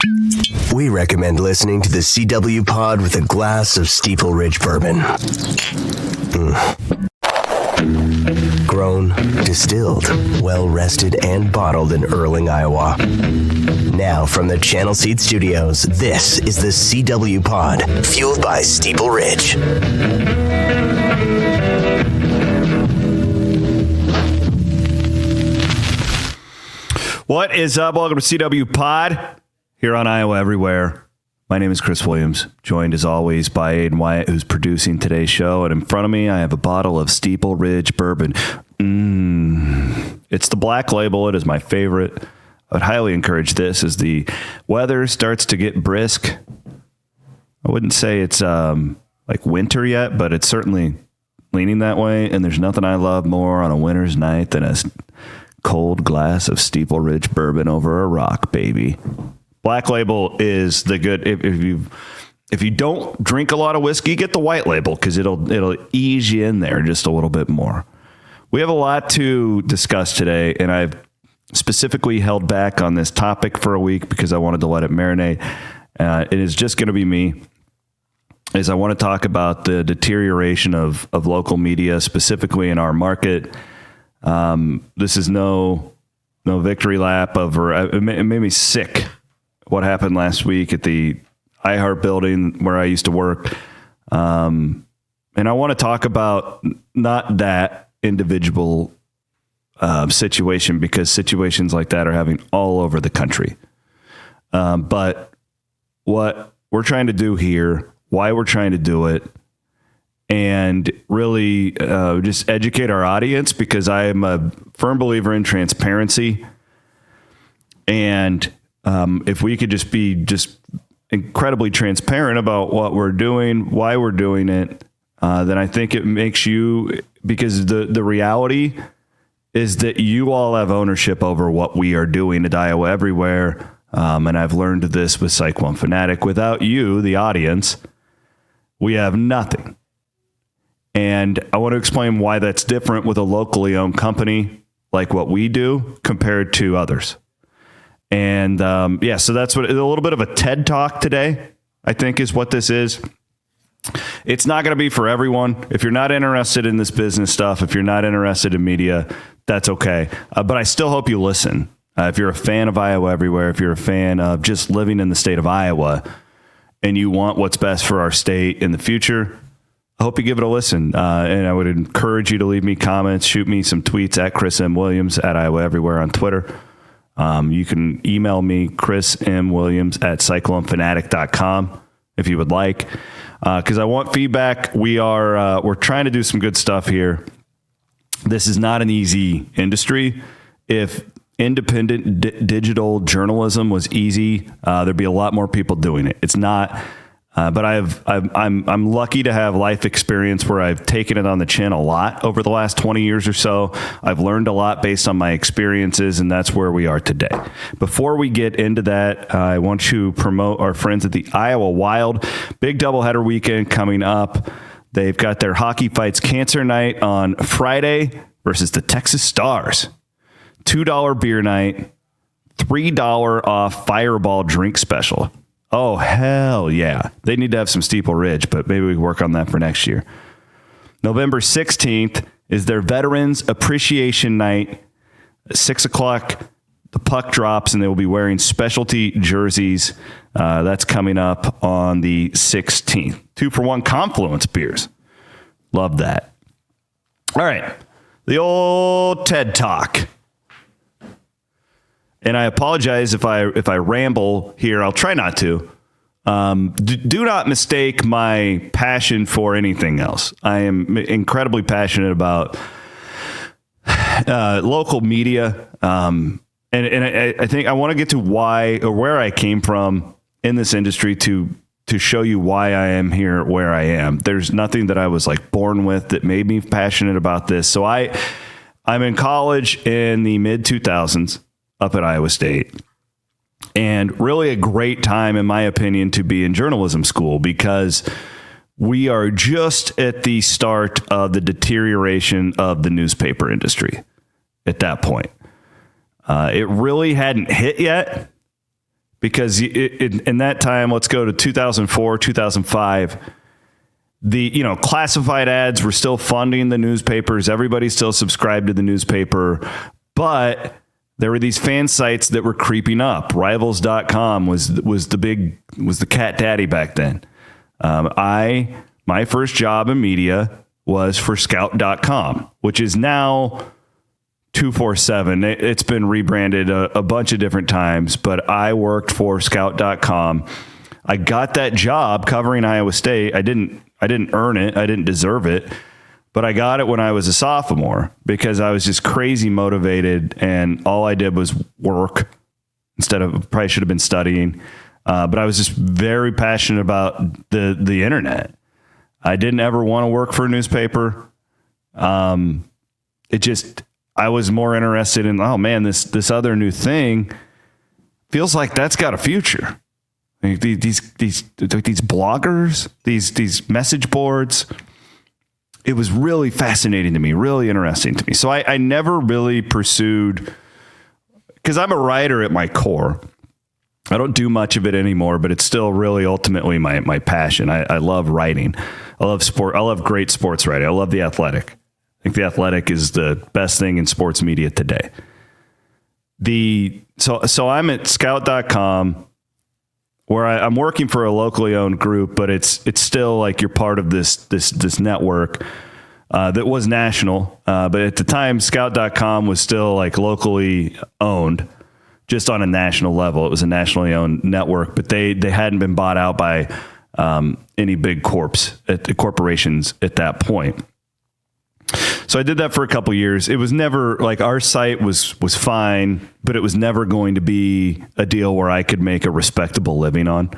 We recommend listening to the CW Pod with a glass of Steeple Ridge Bourbon. Grown, distilled, well-rested, and bottled in Erling, Iowa. Now from the Channel Seed Studios, this is the CW Pod, fueled by Steeple Ridge. What is up? Welcome to CW Pod here on Iowa Everywhere. My name is Chris Williams, joined as always by Aiden Wyatt, who's producing today's show. And in front of me, I have a bottle of Steeple Ridge Bourbon. It's the black label. It is my favorite. I would highly encourage this as the weather starts to get brisk. I wouldn't say it's like winter yet, but it's certainly leaning that way. And there's nothing I love more on a winter's night than a cold glass of Steeple Ridge Bourbon over a rock, baby. Black label is the good. If you don't drink a lot of whiskey, get the white label because it'll ease you in there just a little bit more. We have a lot to discuss today, and I've specifically held back on this topic for a week because I wanted to let it marinate. It is just going to be me. As I want to talk about the deterioration of local media, specifically in our market. This is no victory lap over. It made me sick. What happened last week at the iHeart building where I used to work. And I want to talk about not that individual situation because situations like that are happening all over the country. But what we're trying to do here, why we're trying to do it, and really just educate our audience because I am a firm believer in transparency. And if we could just be incredibly transparent about what we're doing, why we're doing it, then I think it makes you, because the reality is that you all have ownership over what we are doing at Iowa Everywhere. And I've learned this with Cyclone Fanatic. Without you, the audience, we have nothing. And I want to explain why that's different with a locally owned company like what we do compared to others. And so that's what a little bit of a TED Talk today, I think, is what this is. It's not going to be for everyone. If you're not interested in this business stuff, if you're not interested in media, that's okay. But I still hope you listen. If you're a fan of Iowa Everywhere, if you're a fan of just living in the state of Iowa and you want what's best for our state in the future, I hope you give it a listen. And I would encourage you to leave me comments, shoot me some tweets at Chris M. Williams at Iowa Everywhere on Twitter. You can email me, Chris M. Williams at cyclonefanatic.com if you would like, because I want feedback. We're trying to do some good stuff here. This is not an easy industry. If independent digital journalism was easy, there'd be a lot more people doing it. It's not. But I'm lucky to have life experience where I've taken it on the chin a lot over the last 20 years or so. I've learned a lot based on my experiences, and that's where we are today. Before we get into that, I want to promote our friends at the Iowa Wild. Big doubleheader weekend coming up. They've got their Hockey Fights Cancer Night on Friday versus the Texas Stars. $2 beer night, $3 off Fireball drink special. Oh, hell yeah. They need to have some Steeple Ridge, but maybe we can work on that for next year. November 16th is their Veterans Appreciation Night. At 6 o'clock, the puck drops, and they will be wearing specialty jerseys. That's coming up on the 16th. 2-for-1 Confluence beers. Love that. All right. The old TED Talk. And I apologize if I ramble here. I'll try not to. Do not mistake my passion for anything else. I am incredibly passionate about local media. And I think I want to get to why or where I came from in this industry to show you why I am here where I am. There's nothing that I was like born with that made me passionate about this. So I'm in college in the mid 2000s. Up at Iowa State, and really a great time, in my opinion, to be in journalism school because we are just at the start of the deterioration of the newspaper industry at that point. It really hadn't hit yet, because in that time, let's go to 2004, 2005. The classified ads were still funding the newspapers. Everybody still subscribed to the newspaper, but there were these fan sites that were creeping up. Rivals.com was the cat daddy back then. My first job in media was for Scout.com, which is now 247. It's been rebranded a bunch of different times, but I worked for Scout.com. I got that job covering Iowa State. I didn't earn it. I didn't deserve it, but I got it when I was a sophomore because I was just crazy motivated, and all I did was work instead of probably should have been studying. But I was just very passionate about the internet. I didn't ever want to work for a newspaper. I was more interested in, oh man, this other new thing feels like that's got a future. Like these bloggers, these message boards. It was really fascinating to me, really interesting to me. So I never really pursued, because I'm a writer at my core. I don't do much of it anymore, but it's still really ultimately my passion. I love writing. I love sport. I love great sports writing. I love The Athletic. I think The Athletic is the best thing in sports media today. So I'm at Scout.com, where I'm working for a locally owned group, but it's still like you're part of this network that was national. But at the time, Scout.com was still like locally owned, just on a national level. It was a nationally owned network, but they hadn't been bought out by any big corporations at that point. So I did that for a couple years. It was never like, our site was fine, but it was never going to be a deal where I could make a respectable living on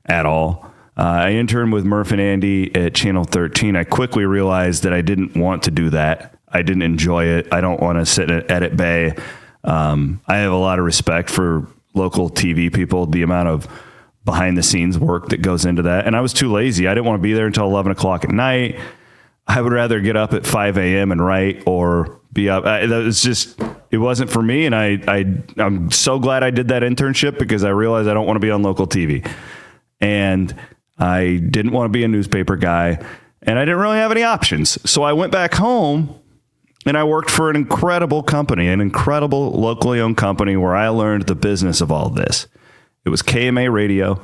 at all. I interned with Murph and Andy at Channel 13. I quickly realized that I didn't want to do that. I didn't enjoy it. I don't want to sit at edit bay. I have a lot of respect for local TV people, the amount of behind the scenes work that goes into that. And I was too lazy. I didn't want to be there until 11 o'clock at night. I would rather get up at 5 a.m. and write, or be up. It wasn't for me. And I'm so glad I did that internship, because I realized I don't want to be on local TV, and I didn't want to be a newspaper guy, and I didn't really have any options. So I went back home and I worked for an incredible company, an incredible locally owned company, where I learned the business of all this. It was KMA Radio.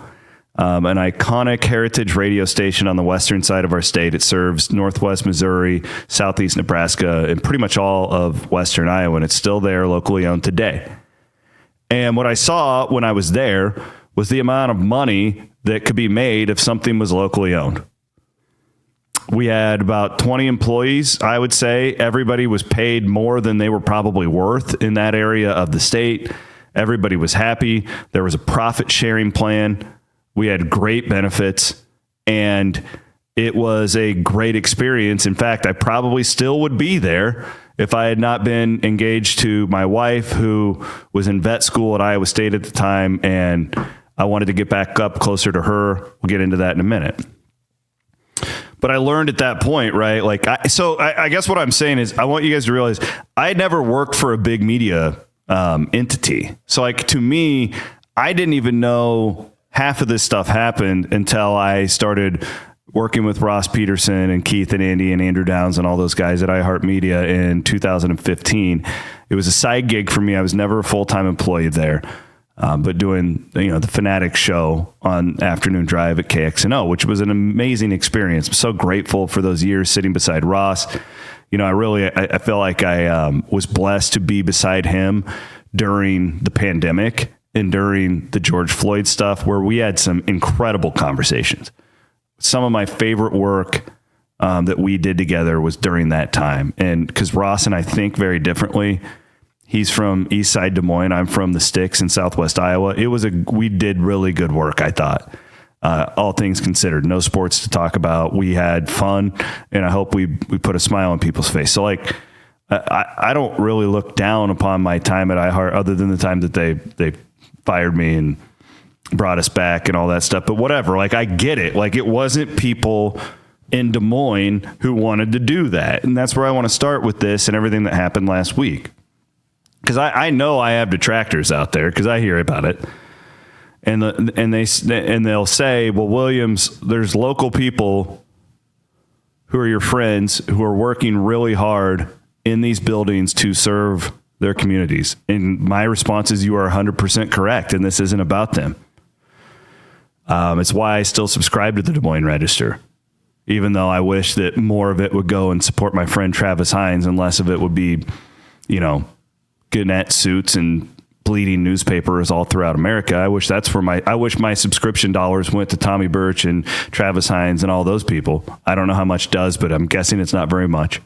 An iconic heritage radio station on the western side of our state. It serves northwest Missouri, southeast Nebraska, and pretty much all of western Iowa, and it's still there, locally owned today. And what I saw when I was there was the amount of money that could be made if something was locally owned. We had about 20 employees, I would say. Everybody was paid more than they were probably worth in that area of the state. Everybody was happy. There was a profit sharing plan. We had great benefits, and it was a great experience. In fact, I probably still would be there if I had not been engaged to my wife, who was in vet school at Iowa State at the time, and I wanted to get back up closer to her. We'll get into that in a minute. But I learned at that point, right? I guess what I'm saying is, I want you guys to realize I had never worked for a big media entity. So to me, I didn't even know half of this stuff happened until I started working with Ross Peterson and Keith and Andy and Andrew Downs and all those guys at iHeart Media in 2015. It was a side gig for me. I was never a full-time employee there, but doing the Fanatic show on Afternoon Drive at KXNO, which was an amazing experience. I'm so grateful for those years sitting beside Ross. I feel like I was blessed to be beside him during the pandemic and during the George Floyd stuff, where we had some incredible conversations. Some of my favorite work that we did together was during that time. And because Ross and I think very differently. He's from East Side Des Moines. I'm from the Sticks in Southwest Iowa. We did really good work, I thought. All things considered, no sports to talk about. We had fun, and I hope we put a smile on people's face. So I don't really look down upon my time at iHeart, other than the time that they fired me and brought us back and all that stuff. But whatever, I get it. It wasn't people in Des Moines who wanted to do that. And that's where I want to start with this and everything that happened last week. Because I know I have detractors out there, because I hear about it. and they'll say, well, Williams, there's local people who are your friends who are working really hard in these buildings to serve their communities. And my response is, you are 100% correct, and this isn't about them. It's why I still subscribe to the Des Moines Register, even though I wish that more of it would go and support my friend Travis Hines and less of it would be, Gannett suits and bleeding newspapers all throughout America. I wish my subscription dollars went to Tommy Birch and Travis Hines and all those people. I don't know how much does, but I'm guessing it's not very much.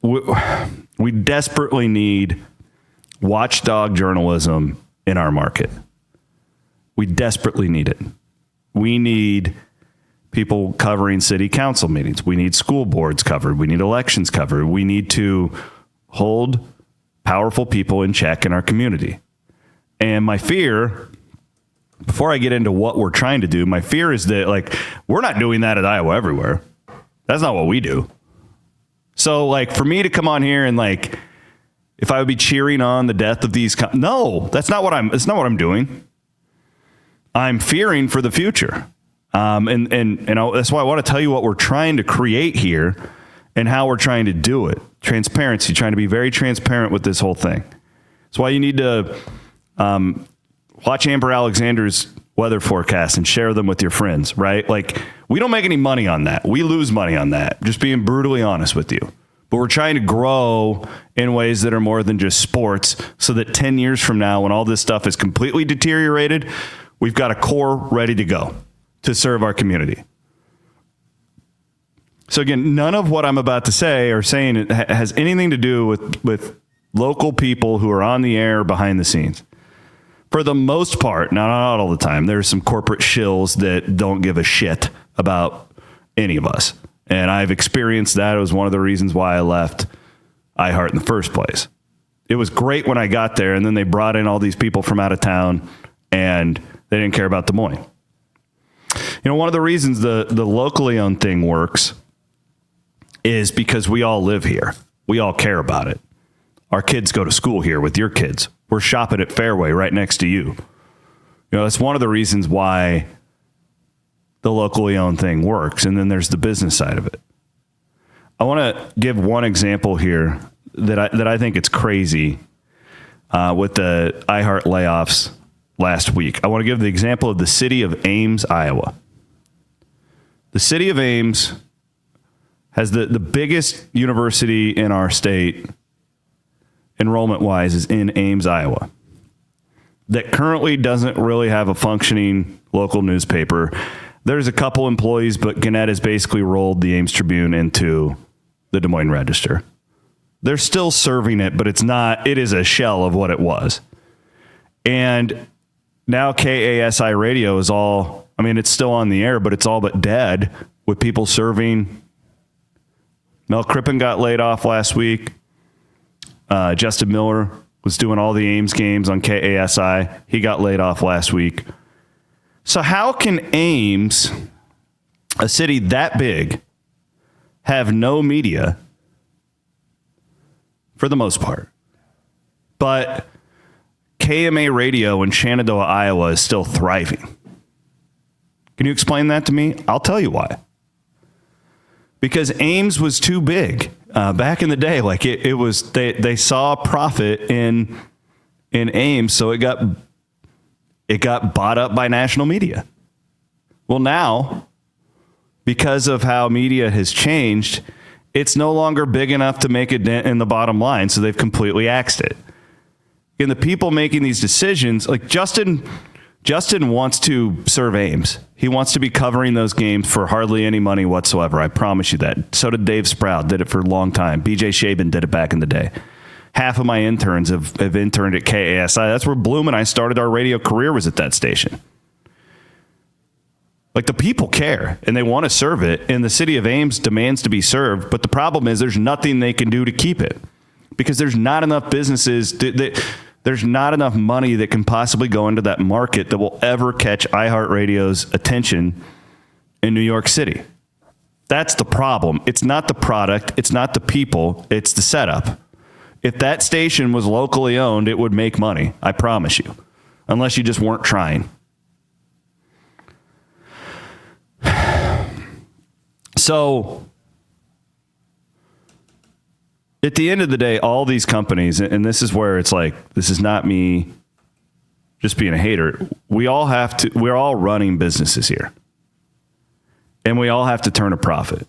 We desperately need watchdog journalism in our market. We desperately need it. We need people covering city council meetings. We need school boards covered. We need elections covered. We need to hold powerful people in check in our community. And my fear, before I get into what we're trying to do, my fear is that we're not doing that at Iowa Everywhere. That's not what we do. So for me to come on here and if I would be cheering on the death of these, no, that's not what I'm doing. I'm fearing for the future. And that's why I want to tell you what we're trying to create here and how we're trying to do it. Transparency, trying to be very transparent with this whole thing. That's why you need to watch Amber Alexander's weather forecast and share them with your friends, right? We don't make any money on that. We lose money on that, just being brutally honest with you. But we're trying to grow in ways that are more than just sports so that 10 years from now, when all this stuff is completely deteriorated, we've got a core ready to go to serve our community. So again, none of what I'm about to say or saying it has anything to do with local people who are on the air behind the scenes. For the most part, not all the time, there's some corporate shills that don't give a shit about any of us. And I've experienced that. It was one of the reasons why I left iHeart in the first place. It was great when I got there, and then they brought in all these people from out of town, and they didn't care about Des Moines. One of the reasons the locally owned thing works is because we all live here. We all care about it. Our kids go to school here with your kids. We're shopping at Fairway right next to you. That's one of the reasons why the locally owned thing works. And then there's the business side of it. I want to give one example here that I think it's crazy with the iHeart layoffs last week. I want to give the example of the city of Ames, Iowa. The city of Ames has the biggest university in our state, enrollment-wise, is in Ames, Iowa, that currently doesn't really have a functioning local newspaper. There's a couple employees, but Gannett has basically rolled the Ames Tribune into the Des Moines Register. They're still serving it, but it is a shell of what it was. And now KASI radio is it's still on the air, but it's all but dead with people serving. Mel Crippen got laid off last week. Justin Miller was doing all the Ames games on KASI. He got laid off last week. So how can Ames, a city that big, have no media for the most part? But KMA Radio in Shenandoah, Iowa is still thriving. Can you explain that to me? I'll tell you why. Because Ames was too big back in the day. It was they saw profit in Ames, so it got bought up by national media. Well, now, because of how media has changed, it's no longer big enough to make a dent in the bottom line, so they've completely axed it. And the people making these decisions, Justin wants to serve Ames. He wants to be covering those games for hardly any money whatsoever. I promise you that. So did Dave Sprout, did it for a long time. BJ Shaban did it back in the day. Half of my interns have interned at KASI. That's where Bloom and I started our radio career, was at that station. The people care and they want to serve it, and the city of Ames demands to be served. But the problem is there's nothing they can do to keep it because there's not enough businesses. There's not enough money that can possibly go into that market that will ever catch iHeartRadio's attention in New York City. That's the problem. It's not the product. It's not the people. It's the setup. If that station was locally owned, it would make money. I promise you. Unless you just weren't trying. So, at the end of the day, all these companies, and this is where it's like, this is not me just being a hater. We're all running businesses here. And we all have to turn a profit.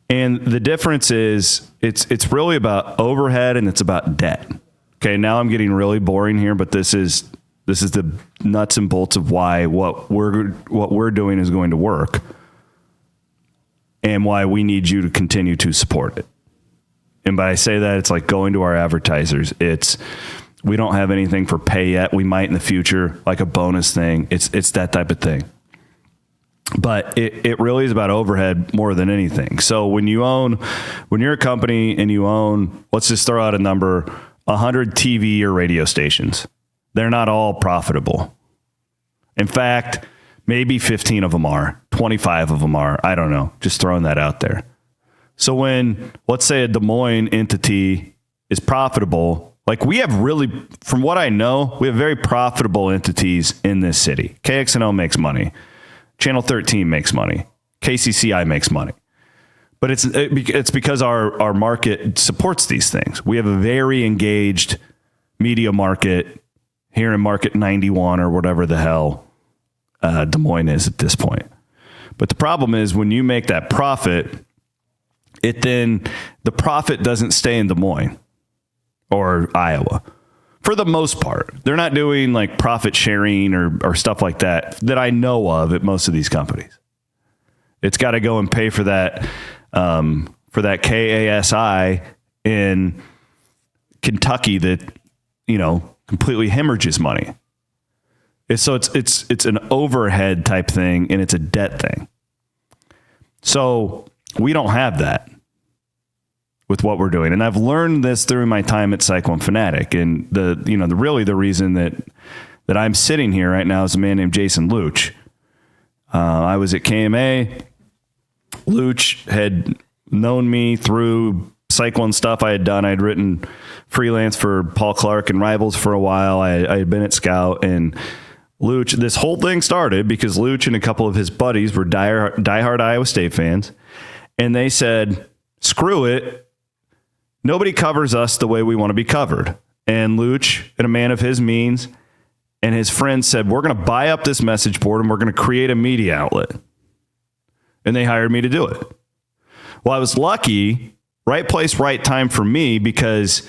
And the difference is it's really about overhead and it's about debt. Okay, now I'm getting really boring here, but this is the nuts and bolts of why what we're doing is going to work and why we need you to continue to support it. And by I say that, it's like going to our advertisers. We don't have anything for pay yet. We might in the future, like a bonus thing. It's that type of thing. But it really is about overhead more than anything. So when you're a company and you own, let's just throw out a number, 100 TV or radio stations, they're not all profitable. In fact, maybe 15 of them are, 25 of them are. I don't know. Just throwing that out there. So when, let's say, a Des Moines entity is profitable, like we have really, from what I know, we have very profitable entities in this city. KXNO makes money. Channel 13 makes money. KCCI makes money. But it's because our market supports these things. We have a very engaged media market here in Market 91 or whatever the hell Des Moines is at this point. But the problem is when you make that profit, the profit doesn't stay in Des Moines or Iowa. For the most part, they're not doing like profit sharing or stuff like that I know of at most of these companies. It's got to go and pay for that KASI in Kentucky that, completely hemorrhages money. It's an overhead type thing and it's a debt thing. So we don't have that with what we're doing. And I've learned this through my time at Cyclone Fanatic. And the reason that I'm sitting here right now is a man named Jason Luch. I was at KMA. Luch had known me through Cyclone stuff I had done. I had written freelance for Paul Clark and Rivals for a while. I had been at Scout, and Luch, this whole thing started because Luch and a couple of his buddies were diehard Iowa State fans. And they said, screw it. Nobody covers us the way we want to be covered. And Luch, and a man of his means, and his friends said, we're going to buy up this message board and we're going to create a media outlet. And they hired me to do it. Well, I was lucky, right place, right time for me, because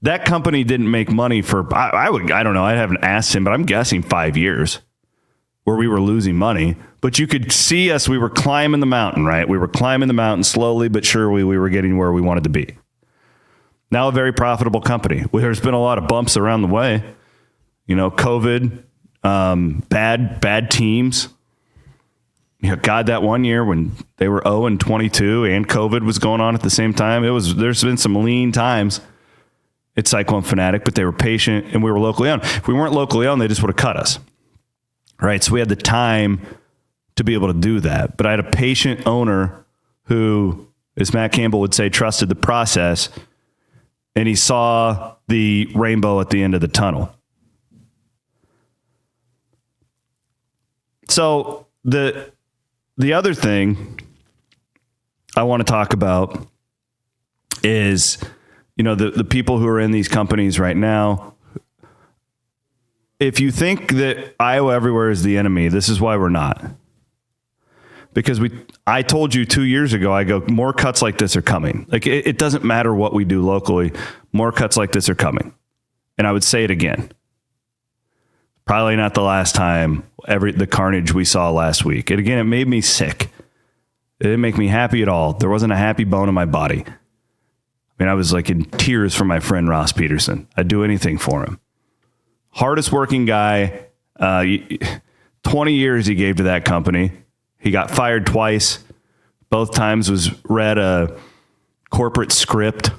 that company didn't make money for, I don't know, I haven't asked him, but I'm guessing 5 years where we were losing money. But you could see us, we were climbing the mountain, right? We were climbing the mountain slowly, but surely we were getting where we wanted to be. Now a very profitable company. There's been a lot of bumps around the way. COVID, bad teams. God, that one year when they were 0-22 and COVID was going on at the same time, there's been some lean times at Cyclone Fanatic, but they were patient and we were locally owned. If we weren't locally owned, they just would have cut us. Right? So we had the time to be able to do that. But I had a patient owner who, as Matt Campbell would say, trusted the process. And he saw the rainbow at the end of the tunnel. So the other thing I want to talk about is, the people who are in these companies right now. If you think that Iowa everywhere is the enemy, this is why we're not. Because I told you 2 years ago, I go, more cuts like this are coming. Like it doesn't matter what we do locally. More cuts like this are coming. And I would say it again. Probably not the last time the carnage we saw last week. And again, it made me sick. It didn't make me happy at all. There wasn't a happy bone in my body. I was like in tears for my friend Ross Peterson. I'd do anything for him. Hardest working guy. 20 years he gave to that company. He got fired twice. Both times was read a corporate script.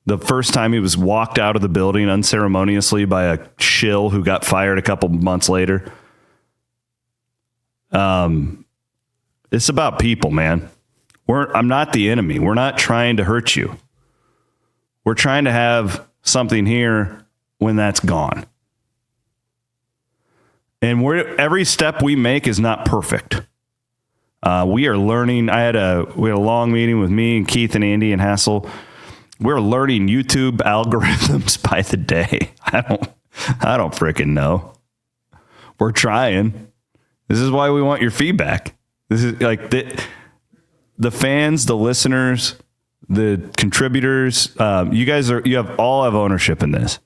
The first time he was walked out of the building unceremoniously by a shill who got fired a couple months later. It's about people, man. I'm not the enemy. We're not trying to hurt you. We're trying to have something here when that's gone. And every step we make is not perfect. We are learning. We had a long meeting with me and Keith and Andy and Hassel. We're learning YouTube algorithms by the day. I don't freaking know. We're trying. This is why we want your feedback. This is like the fans, the listeners, the contributors. You all have ownership in this.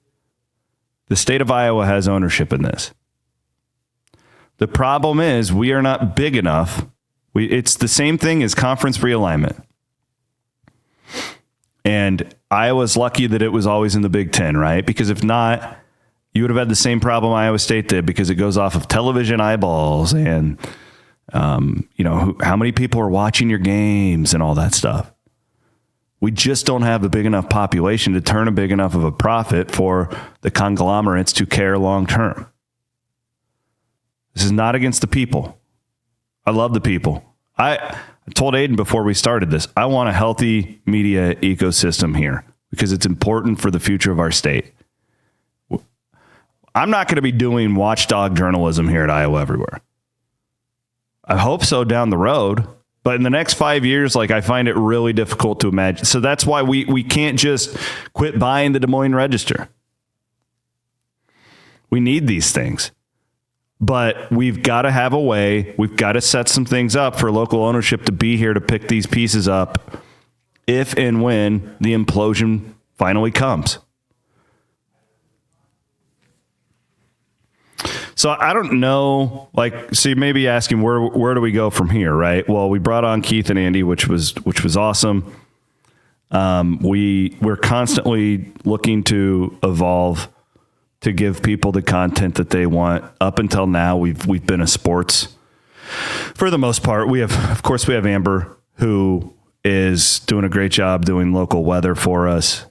The state of Iowa has ownership in this. The problem is we are not big enough. It's the same thing as conference realignment. And Iowa's lucky that it was always in the Big Ten, right? Because if not, you would have had the same problem Iowa State did, because it goes off of television eyeballs and, how many people are watching your games and all that stuff. We just don't have a big enough population to turn a big enough of a profit for the conglomerates to care long term. This is not against the people. I love the people. I told Aiden before we started this, I want a healthy media ecosystem here because it's important for the future of our state. I'm not going to be doing watchdog journalism here at Iowa Everywhere. I hope so down the road, but in the next 5 years, I find it really difficult to imagine. So that's why we can't just quit buying the Des Moines Register. We need these things. But we've got to have a way. We've got to set some things up for local ownership to be here to pick these pieces up if and when the implosion finally comes. So I don't know, so you may be asking where do we go from here, right? Well, we brought on Keith and Andy, which was awesome. We're constantly looking to evolve to give people the content that they want. Up until now, we've been a sports for the most part. We have Amber, who is doing a great job doing local weather for us.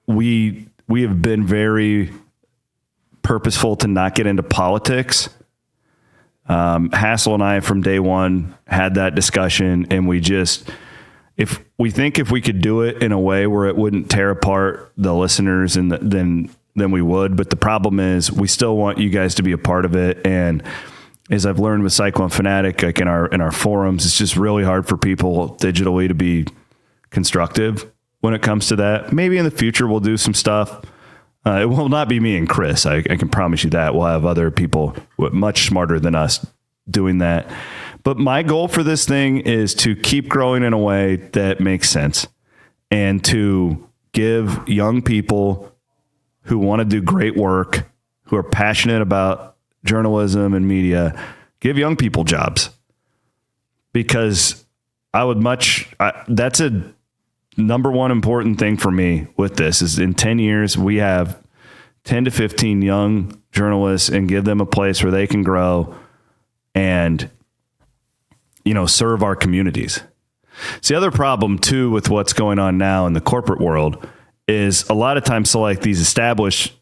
We have been very purposeful to not get into politics. Hassel and I from day one had that discussion, and if we could do it in a way where it wouldn't tear apart the listeners, and then we would. But the problem is we still want you guys to be a part of it. And as I've learned with Cyclone Fanatic, in our forums, it's just really hard for people digitally to be constructive when it comes to that. Maybe in the future we'll do some stuff. It will not be me and Chris. I can promise you that. We'll have other people much smarter than us doing that. But my goal for this thing is to keep growing in a way that makes sense and to give young people who want to do great work, who are passionate about journalism and media, give young people jobs. Because that's a number one important thing for me with this is in 10 years, we have 10 to 15 young journalists and give them a place where they can grow and serve our communities. It's the other problem too with what's going on now in the corporate world is a lot of times, these established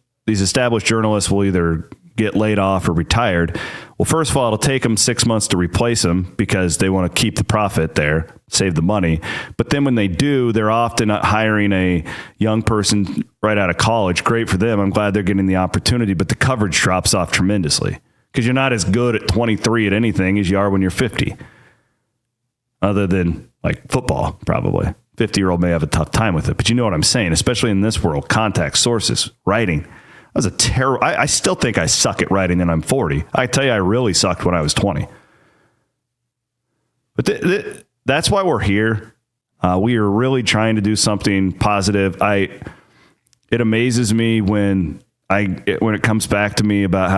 journalists will either get laid off or retired. Well, first of all, it'll take them 6 months to replace them because they want to keep the profit there, save the money. But then when they do, they're often not hiring a young person right out of college. Great for them. I'm glad they're getting the opportunity, but the coverage drops off tremendously because you're not as good at 23 at anything as you are when you're 50. Other than football, probably. 50-year-old may have a tough time with it, but you know what I'm saying, especially in this world, contact, sources, writing. That was a terrible. I still think I suck at writing and I'm 40. I tell you, I really sucked when I was 20. But that's why we're here. We are really trying to do something positive. It amazes me when it comes back to me about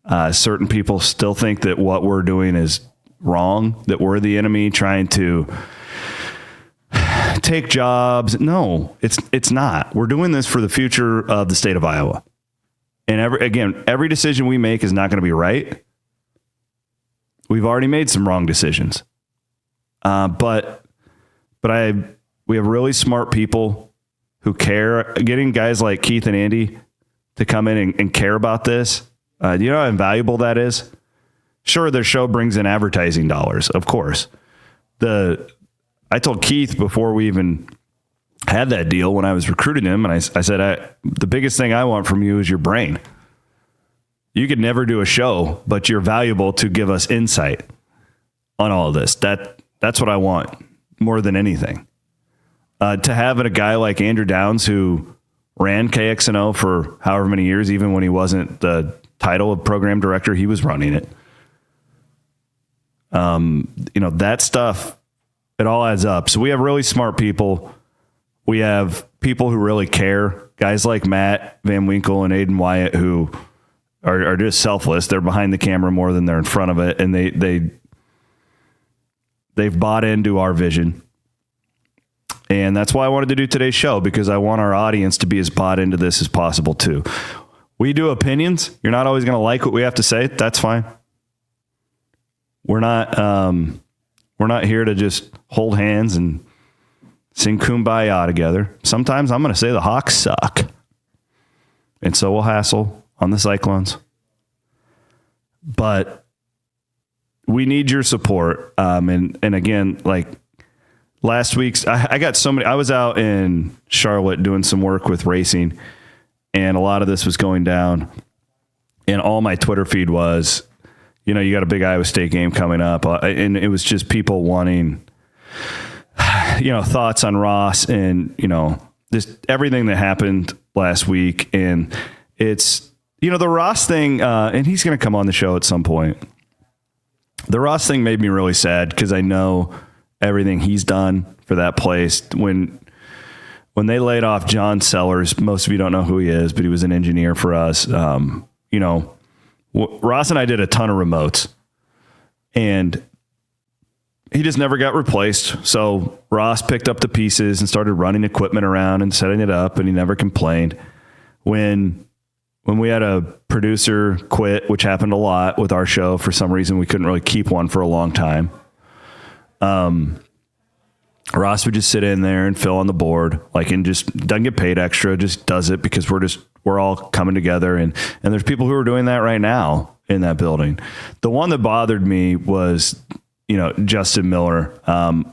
how certain people still think that what we're doing is wrong, that we're the enemy trying to take jobs. No, it's not. We're doing this for the future of the state of Iowa. And every decision we make is not going to be right. We've already made some wrong decisions. But we have really smart people who care. Getting guys like Keith and Andy to come in and care about this. You know how invaluable that is? Sure, their show brings in advertising dollars, of course. I I told Keith before we even had that deal when I was recruiting him, and I said, the biggest thing I want from you is your brain. You could never do a show, but you're valuable to give us insight on all of this. That's what I want more than anything. To have a guy like Andrew Downs, who ran KXNO for however many years, even when he wasn't the title of program director, he was running it. That stuff, it all adds up. So we have really smart people. We have people who really care. Guys like Matt Van Winkle and Aiden Wyatt, who are just selfless. They're behind the camera more than they're in front of it. And they've bought into our vision. And that's why I wanted to do today's show, because I want our audience to be as bought into this as possible too. We do opinions. You're not always going to like what we have to say. That's fine. We're not here to just hold hands and sing Kumbaya together. Sometimes I'm going to say the Hawks suck. And so we'll hassle on the Cyclones. But we need your support. And again, like last week's, I got so many. I was out in Charlotte doing some work with racing, and a lot of this was going down. And all my Twitter feed was, you got a big Iowa State game coming up. And it was just people wanting, thoughts on Ross and, just everything that happened last week. And it's, the Ross thing, and he's going to come on the show at some point. The Ross thing made me really sad because I know everything he's done for that place. When they laid off John Sellers, most of you don't know who he is, but he was an engineer for us. Ross and I did a ton of remotes, and he just never got replaced. So Ross picked up the pieces and started running equipment around and setting it up, and he never complained. When we had a producer quit, which happened a lot with our show, for some reason we couldn't really keep one for a long time. Ross would just sit in there and fill on the board, and just doesn't get paid extra, just does it because we're all coming together. And there's people who are doing that right now in that building. The one that bothered me was, Justin Miller.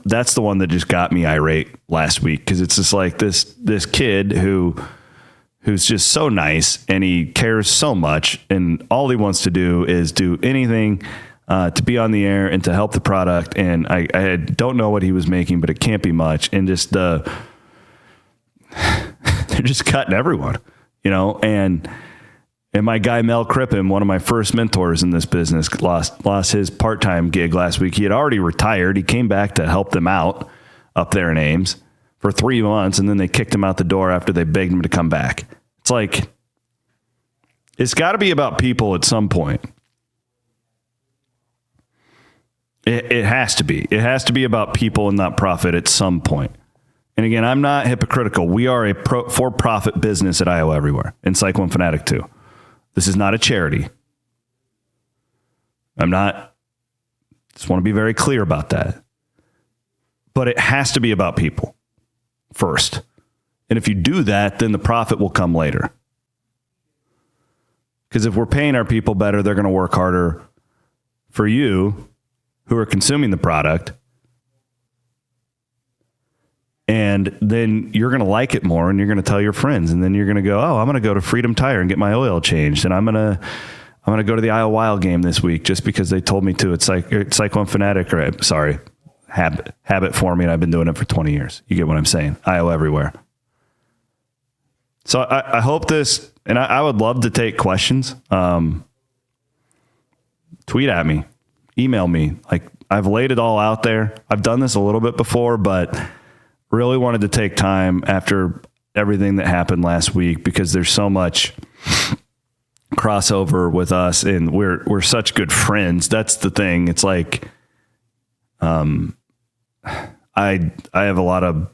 That's the one that just got me irate last week. Cause it's just like this kid who's just so nice, and he cares so much, and all he wants to do is do anything to be on the air and to help the product. And I don't know what he was making, but it can't be much. And just they're just cutting everyone, and my guy Mel Crippen, one of my first mentors in this business, lost his part-time gig last week. He had already retired. He came back to help them out up there in Ames for 3 months, and then they kicked him out the door after they begged him to come back. It's like, it's got to be about people at some point. It has to be. It has to be about people and not profit at some point. And again, I'm not hypocritical. We are a for-profit business at Iowa Everywhere, and Cyclone Fanatic too. This is not a charity. Just want to be very clear about that. But it has to be about people first. And if you do that, then the profit will come later. Because if we're paying our people better, they're going to work harder for you who are consuming the product. And then you're going to like it more, and you're going to tell your friends, and then you're going to go, oh, I'm going to go to Freedom Tire and get my oil changed. And I'm going to go to the Iowa Wild game this week just because they told me to. It's like Cyclone Fanatic, habit forming. I've been doing it for 20 years. You get what I'm saying? Iowa Everywhere. So I hope this, and I would love to take questions. Tweet at me, email me. I've laid it all out there. I've done this a little bit before, but really wanted to take time after everything that happened last week, because there's so much crossover with us, and we're such good friends. That's the thing. It's like, I have a lot of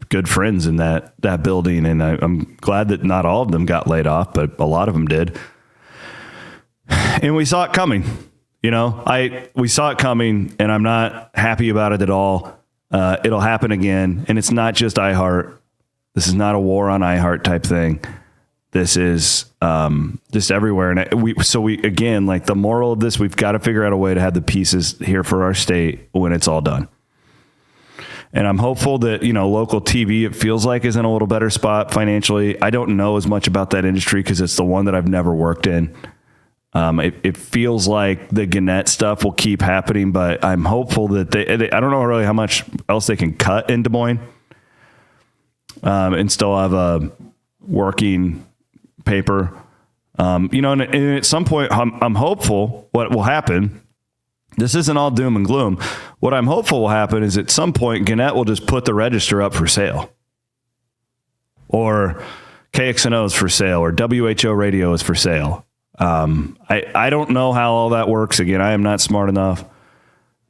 good friends in that building, and I'm glad that not all of them got laid off, but a lot of them did. And we saw it coming. We saw it coming, and I'm not happy about it at all. It'll happen again, and it's not just iHeart. This is not a war on iHeart type thing. This is just everywhere. And we again, the moral of this, we've got to figure out a way to have the pieces here for our state when it's all done. And I'm hopeful that, local TV, it feels like, is in a little better spot financially. I don't know as much about that industry because it's the one that I've never worked in. It feels like the Gannett stuff will keep happening, but I'm hopeful that I don't know really how much else they can cut in Des Moines and still have a working paper. And at some point, I'm hopeful what will happen. This isn't all doom and gloom. What I'm hopeful will happen is at some point, Gannett will just put the register up for sale. Or KXNO is for sale, or WHO radio is for sale. I don't know how all that works. Again, I am not smart enough.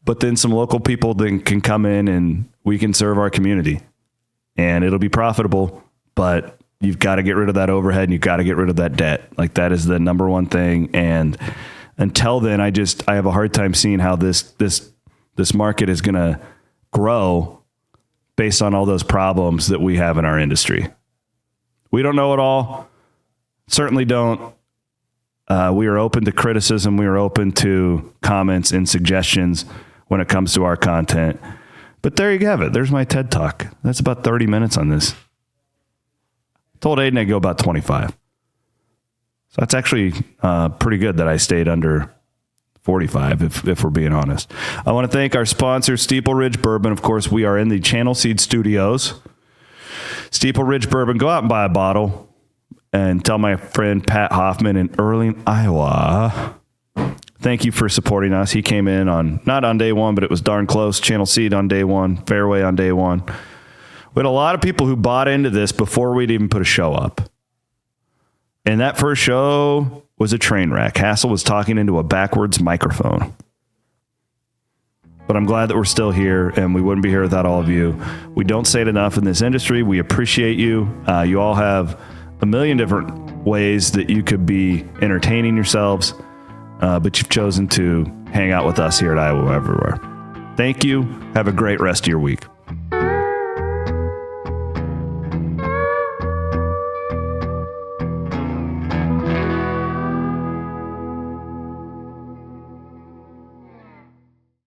But then some local people then can come in and we can serve our community. And it'll be profitable, but you've got to get rid of that overhead and you've got to get rid of that debt. Like, that is the number one thing. And until then, I have a hard time seeing how this market is going to grow based on all those problems that we have in our industry. We don't know it all. Certainly don't. We are open to criticism. We are open to comments and suggestions when it comes to our content. But there you have it. There's my TED Talk. That's about 30 minutes on this. Told Aiden I'd go about 25. So that's actually pretty good that I stayed under 45, if we're being honest. I want to thank our sponsor, Steeple Ridge Bourbon. Of course, we are in the Channel Seed Studios. Steeple Ridge Bourbon. Go out and buy a bottle and tell my friend Pat Hoffman in Earling, Iowa, thank you for supporting us. He came in not on day one, but it was darn close. Channel Seed on day one, Fairway on day one. We had a lot of people who bought into this before we'd even put a show up. And that first show was a train wreck. Hassel was talking into a backwards microphone. But I'm glad that we're still here, and we wouldn't be here without all of you. We don't say it enough in this industry. We appreciate you. You all have a million different ways that you could be entertaining yourselves, but you've chosen to hang out with us here at Iowa Everywhere. Thank you. Have a great rest of your week.